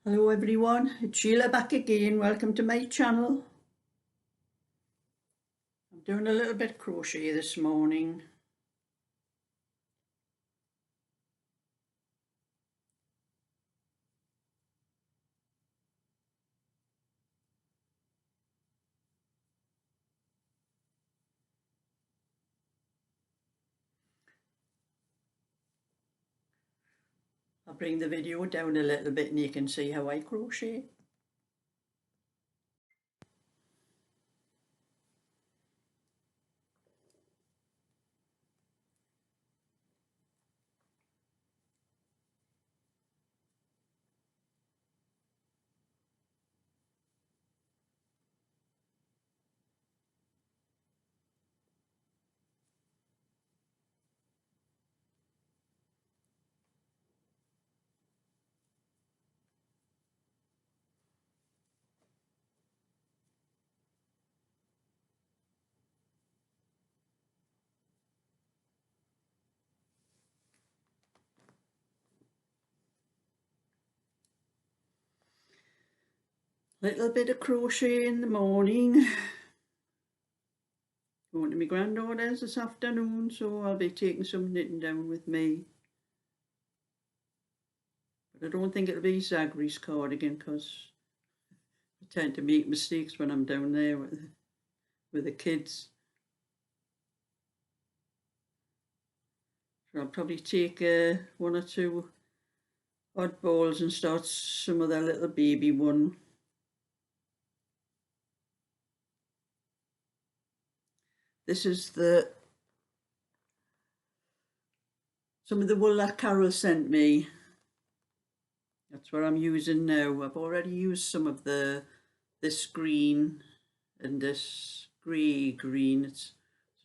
Hello everyone, it's Sheila back again. Welcome to my channel. I'm doing a little bit of crochet this morning. I'll bring the video down a little bit and you can see how I crochet. Little bit of crochet in the morning. Going to my granddaughter's this afternoon, so I'll be taking some knitting down with me. But I don't think it'll be Zachary's cardigan because I tend to make mistakes when I'm down there with the kids. So I'll probably take one or two oddballs and start some of their little baby one. This is some of the wool that Carol sent me. That's what I'm using now. I've already used some of this green and this grey green. It's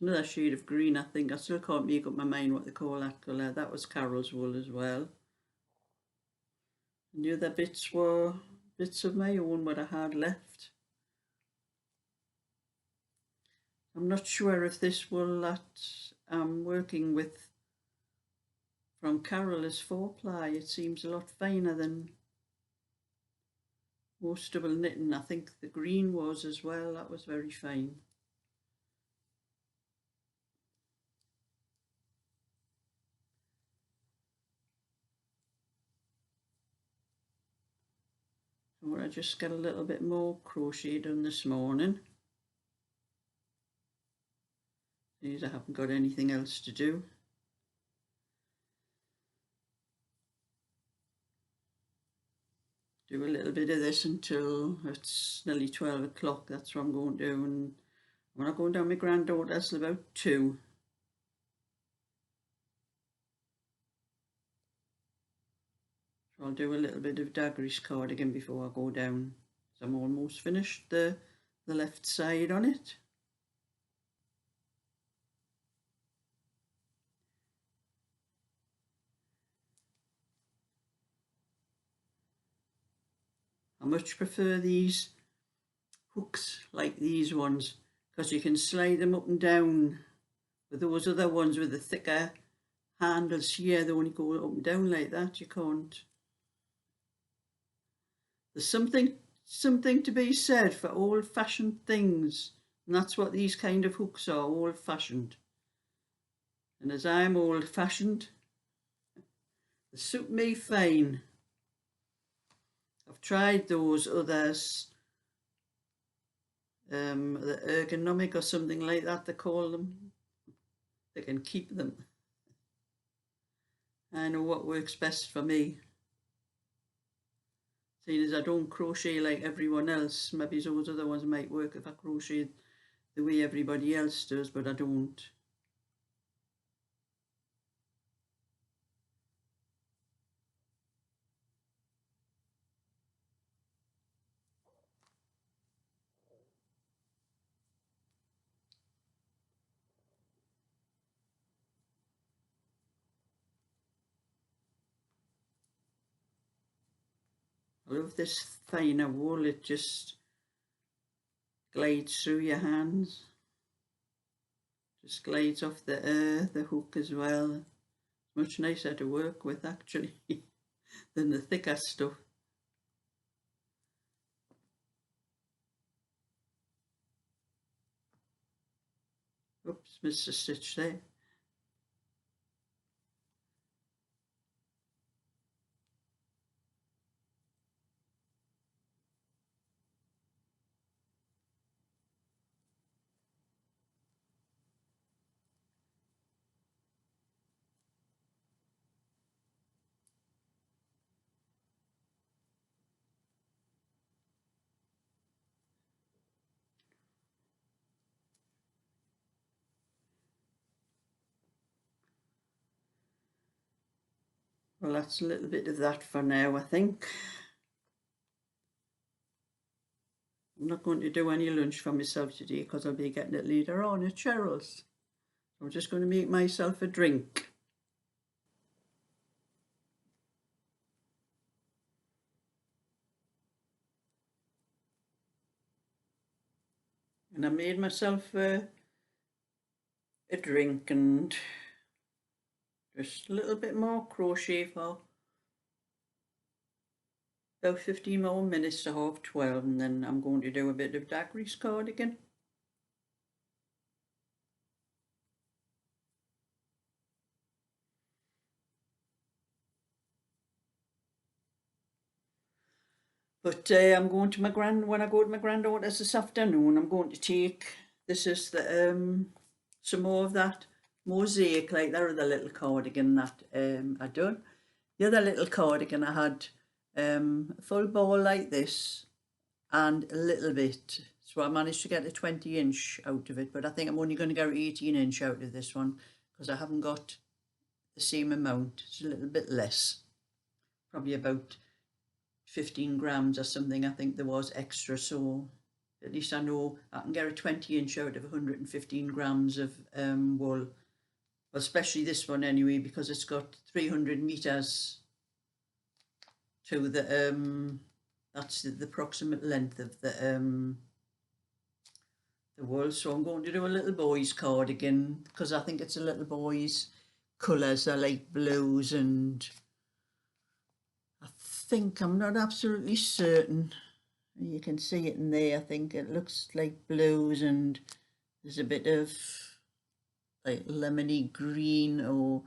another shade of green, I think. I still can't make up my mind what they call that colour. That was Carol's wool as well. And the other bits were bits of my own, what I had left. I'm not sure if this wool that I'm working with from Carol is 4-ply. It seems a lot finer than most double knitting. I think the green was as well. That was very fine. I just got a little bit more crochet done this morning. These I haven't got anything else to do. Do a little bit of this until it's nearly 12 o'clock. That's what I'm going to do. And I'm not going down my granddaughter's till about 2. So I'll do a little bit of Daggery's cardigan before I go down. So I'm almost finished the left side on it. I much prefer these hooks like these ones because you can slide them up and down. With those other ones with the thicker handles here, they only go up and down like that. You can't. There's something to be said for old-fashioned things, and that's what these kind of hooks are, old-fashioned. And as I'm old-fashioned, they suit me fine. I've tried those others, the ergonomic or something like that they call them. They can keep them. I know what works best for me. Seeing as I don't crochet like everyone else, maybe those other ones might work if I crochet the way everybody else does, but I don't. I love this finer wool, it just glides through your hands. Just glides off the hook as well. It's much nicer to work with actually than the thicker stuff. Oops, missed a stitch there. Well, that's a little bit of that for now, I think. I'm not going to do any lunch for myself today because I'll be getting it later on at Cheryl's. I'm just going to make myself a drink. And I made myself a drink and just a little bit more crochet for about 15 more minutes to 12:30, and then I'm going to do a bit of Daggery's cardigan. But I'm going to when I go to my granddaughter's this afternoon, I'm going to take, this is the some more of that mosaic, like that other little cardigan that I done. The other little cardigan I had a full ball like this and a little bit, so I managed to get a 20-inch out of it, but I think I'm only going to get 18-inch out of this one because I haven't got the same amount. It's a little bit less, probably about 15 grams or something I think there was extra, so at least I know I can get a 20-inch out of 115 grams of wool, well, especially this one anyway, because it's got 300 meters to the that's the approximate length of the wool. So I'm going to do a little boy's cardigan because I think it's a little boy's colours. I like blues, and I think, I'm not absolutely certain, you can see it in there, I think it looks like blues, and there's a bit of like lemony green or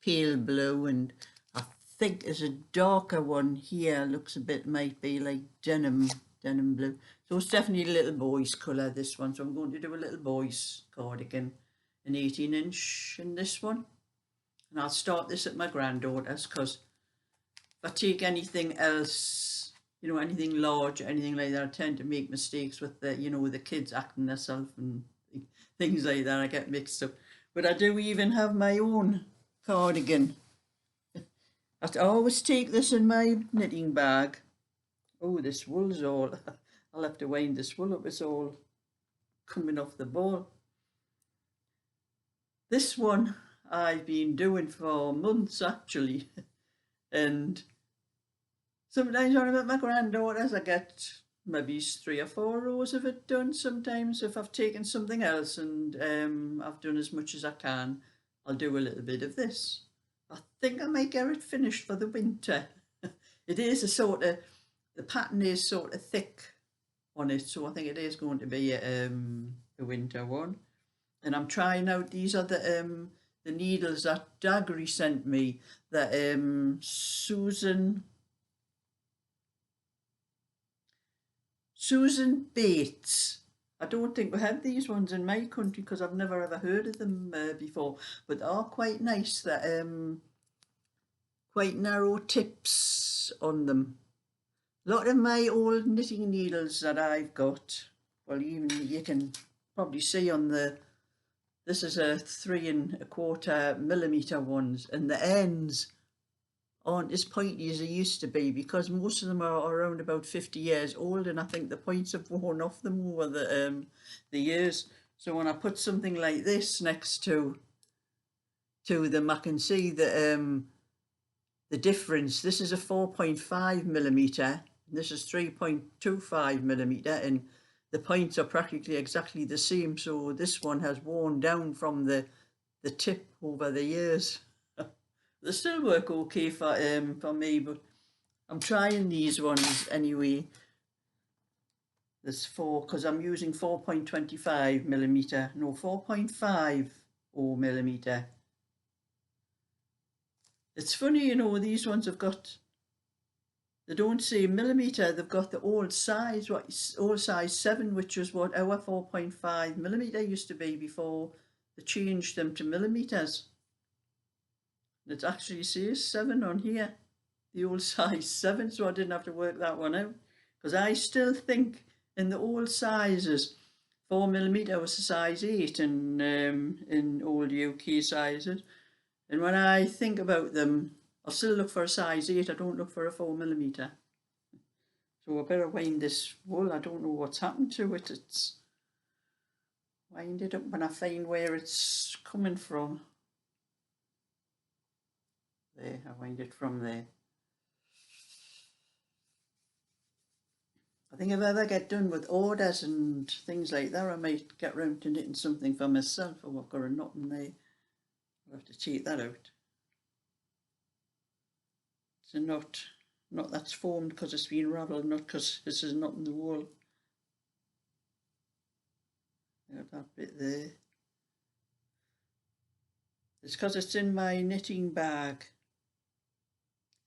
pale blue, and I think there's a darker one here, looks a bit, might be like denim blue. So it's definitely a little boy's colour, this one. So I'm going to do a little boy's cardigan, an 18-inch in this one, and I'll start this at my granddaughter's because if I take anything else, you know, anything large, anything like that, I tend to make mistakes with the, you know, with the kids acting themselves and things like that. I get mixed up. But I do even have my own cardigan. I always take this in my knitting bag. Oh, this wool's all, I'll have to wind this wool up, it's all coming off the ball. This one I've been doing for months actually. And sometimes when I'm at my granddaughter's, I get maybe 3 or 4 rows of it done. Sometimes if I've taken something else and I've done as much as I can, I'll do a little bit of this. I think I might get it finished for the winter. It is a sort of, the pattern is sort of thick on it, so I think it is going to be a winter one. And I'm trying out, these are the needles that Daggery sent me, that Susan Bates. I don't think we have these ones in my country because I've never ever heard of them before, but they are quite nice. That quite narrow tips on them. A lot of my old knitting needles that I've got, well, even you can probably see on the, this is a 3 1/4 millimeter ones, and the ends aren't as pointy as they used to be because most of them are around about 50 years old, and I think the points have worn off them over the years. So when I put something like this next to them, I can see the difference. This is a 4.5 millimeter, and this is 3.25 millimeter, and the points are practically exactly the same. So this one has worn down from the tip over the years. They still work okay for me, but I'm trying these ones anyway. There's 4, because I'm using 4.25 millimeter, no, 4.50 millimeter. It's funny, you know, these ones have got, they don't say millimeter, they've got the old size, old size 7, which was what our 4.5 millimeter used to be before they changed them to millimeters. It actually says 7 on here, the old size 7, so I didn't have to work that one out. Because I still think in the old sizes, 4 millimeter was a size 8 in old UK sizes. And when I think about them, I'll still look for a size 8, I don't look for a 4 millimeter. So I better wind this wool, I don't know what's happened to it. It's wind it up when I find where it's coming from. There, I wind it from there. I think if I ever get done with orders and things like that, I might get round to knitting something for myself. Oh, I've got a knot in there. I'll have to take that out. It's a knot that's formed because it's been ravelled, not because this is not in the wool. Got that bit there. It's because it's in my knitting bag.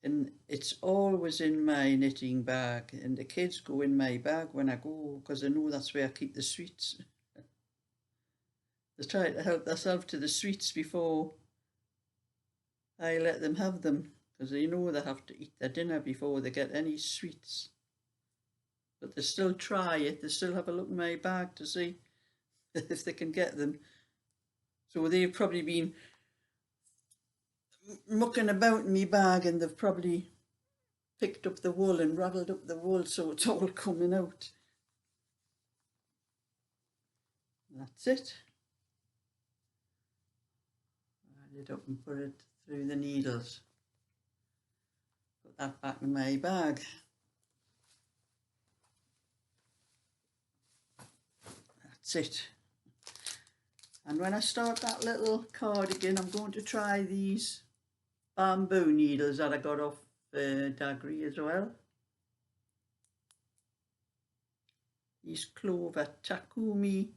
And it's always in my knitting bag, and the kids go in my bag when I go because they know that's where I keep the sweets. They try to help themselves to the sweets before I let them have them, because they know they have to eat their dinner before they get any sweets. But they still try it, they still have a look in my bag to see if they can get them. So they've probably been mucking about in my bag, and they've probably picked up the wool and raveled up the wool, so it's all coming out. That's it. Round it up and put it through the needles. Put that back in my bag. That's it. And when I start that little cardigan, I'm going to try these bamboo needles that I got off Dagri as well. These Clover Takumi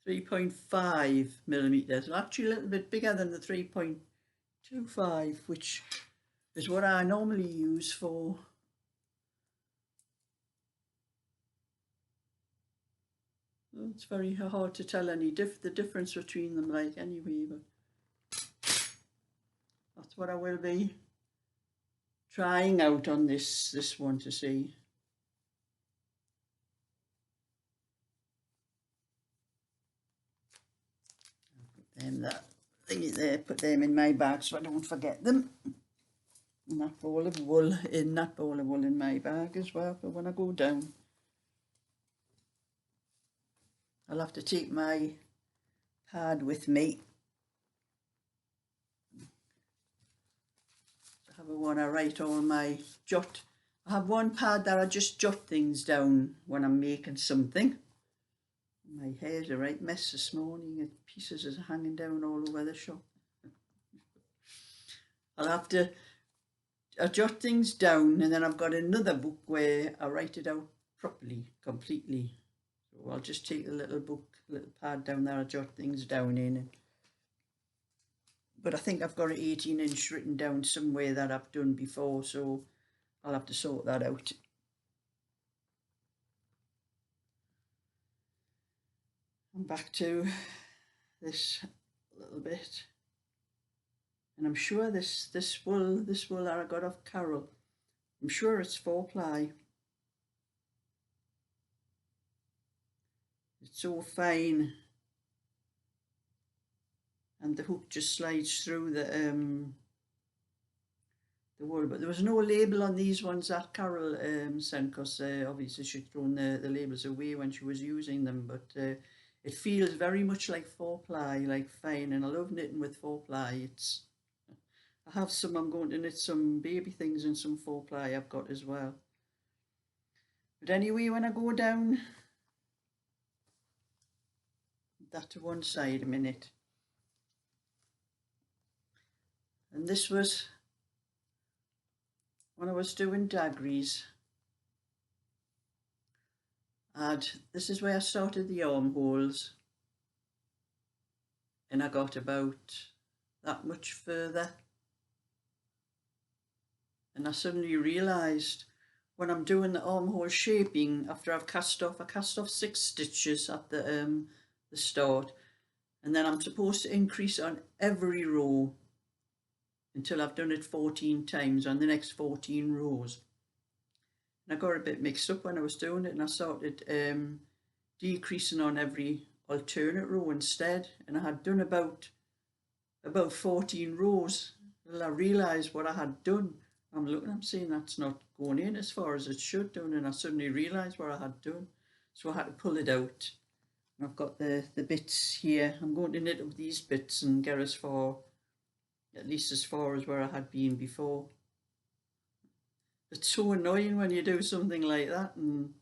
3.5 millimeters, actually a little bit bigger than the 3.25, which is what I normally use for it's very hard to tell the difference between them, like, anyway, but that's what I will be trying out on this one to see. Put them that thingy there, put them in my bag so I don't forget them. And that ball of wool in my bag as well for when I go down. I'll have to take my pad with me. I have one I write all my jot. I have one pad that I just jot things down when I'm making something. My hair's a right mess this morning. Pieces are hanging down all over the shop. I jot things down, and then I've got another book where I write it out properly, completely. So I'll just take a little pad down there, I jot things down in. But I think I've got an 18-inch written down somewhere that I've done before, so I'll have to sort that out. I'm back to this little bit. And I'm sure this wool that I got off Carol, I'm sure it's 4-ply. It's so fine, and the hook just slides through the wool. But there was no label on these ones that Carol sent, because obviously she'd thrown the labels away when she was using them. But it feels very much like 4-ply, like fine, and I love knitting with 4-ply. I have some, I'm going to knit some baby things in some 4-ply I've got as well. But anyway, when I go down that to one side a minute. And this was when I was doing Dagries. This is where I started the armholes, and I got about that much further, and I suddenly realised when I'm doing the armhole shaping, after I cast off 6 stitches at the start, and then I'm supposed to increase on every row until I've done it 14 times on the next 14 rows. And I got a bit mixed up when I was doing it, and I started decreasing on every alternate row instead, and I had done about 14 rows. Well, I realised what I had done. I'm saying that's not going in as far as it should do, and I suddenly realised what I had done, so I had to pull it out. And I've got the bits here. I'm going to knit up these bits and get at least as far as where I had been before. It's so annoying when you do something like that, and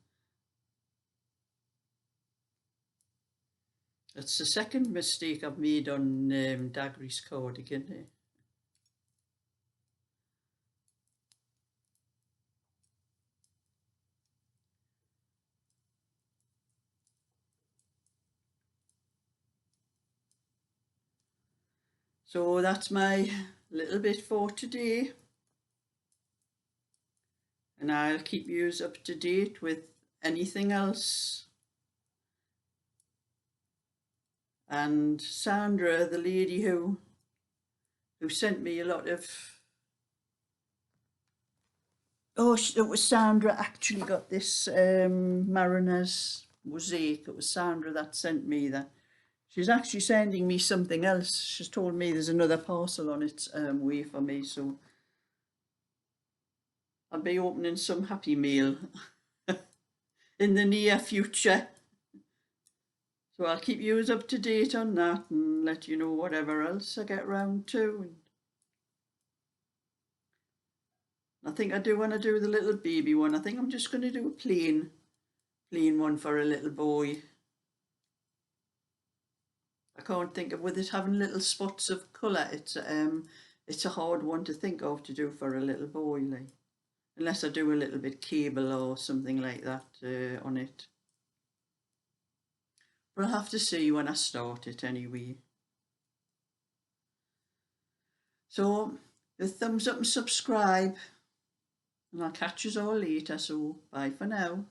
it's the second mistake I've made on Daggery's cardigan. So that's my little bit for today, and I'll keep you up to date with anything else. And Sandra, the lady who sent me a lot of, it was Sandra actually got this Mariner's mosaic. It was Sandra that sent me that. She's actually sending me something else. She's told me there's another parcel on its way for me, so I'll be opening some Happy Meal in the near future. So I'll keep you up to date on that and let you know whatever else I get round to. I think I do want to do the little baby one. I think I'm just going to do a plain one for a little boy. I can't think of, with it having little spots of colour, it's a hard one to think of to do for a little boy, like, unless I do a little bit cable or something like that on it. But I'll have to see when I start it anyway. So the thumbs up and subscribe, and I'll catch you all later, so bye for now.